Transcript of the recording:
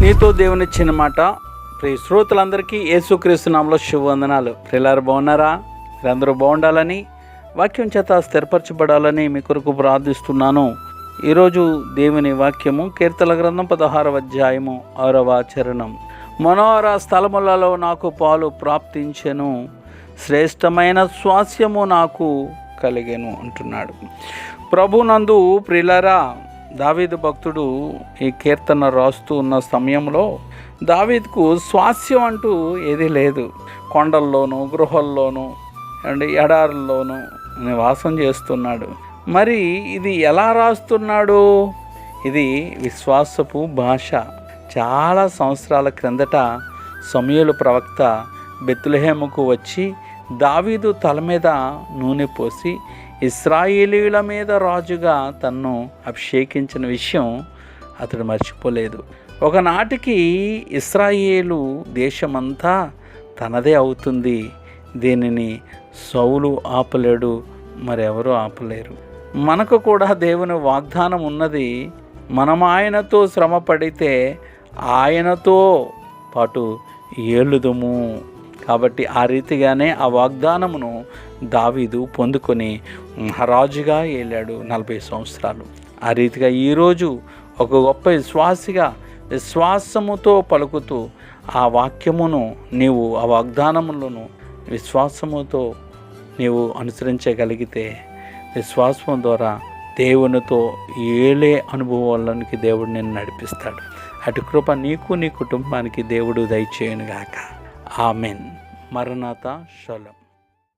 నీతో దేవునిచ్చిన మాట. ప్రియ శ్రోతలందరికీ యేసుక్రీస్తు నామములో శుభవందనాలు. ప్రియులారా, బాగున్నారా? మీరందరూ బాగుండాలని, వాక్యం చేత స్థిరపరచబడాలని మీ కొరకు ప్రార్థిస్తున్నాను. ఈరోజు దేవుని వాక్యము కీర్తన గ్రంథం 16వ అధ్యాయము 6వ చరణం. మనోహర స్థలములలో నాకు పాలు ప్రాప్తించెను, శ్రేష్టమైన స్వాస్యము నాకు కలిగెను అంటున్నాడు. ప్రభునందు ప్రియులారా, దావీదు భక్తుడు ఈ కీర్తన రాస్తూ ఉన్న సమయంలో దావీదుకు స్వాస్యం అంటూ ఏదీ లేదు. కొండల్లోనూ, గృహల్లోనూ అండ్ ఎడారుల్లోనూ నివాసం చేస్తున్నాడు. మరి ఇది ఎలా రాస్తున్నాడు? ఇది విశ్వాసపు భాష. చాలా సంవత్సరాల క్రిందట సమూయేలు ప్రవక్త బెత్లెహేముకు వచ్చి దావీదు తల మీద నూనె పోసి ఇశ్రాయేలీయుల మీద రాజుగా తన్ను అభిషేకించిన విషయం అతడు మర్చిపోలేదు. ఒకనాటికి ఇశ్రాయేలు దేశమంతా తనదే అవుతుంది. దీనిని సౌలు ఆపలేడు, మరెవరూ ఆపలేరు. మనకు కూడా దేవుని వాగ్దానం ఉన్నది. మనం ఆయనతో శ్రమ పడితే ఆయనతో పాటు ఏలుదుము. కాబట్టి ఆ రీతిగానే ఆ వాగ్దానమును దావీదు పొందుకొని మహారాజుగా ఏలాడు 40 సంవత్సరాలు. ఆ రీతిగా ఈరోజు ఒక గొప్ప విశ్వాసిగా విశ్వాసముతో పలుకుతూ ఆ వాక్యమును నీవు, ఆ వాగ్దానములను విశ్వాసముతో నీవు అనుసరించగలిగితే విశ్వాసం ద్వారా దేవునితో ఏలే అనుభవాలకి దేవుడు నిన్ను నడిపిస్తాడు. అటు కృప నీకు, నీ కుటుంబానికి దేవుడు దయచేయునుగాక. ఆమెన్. మరణాత షలోమ్.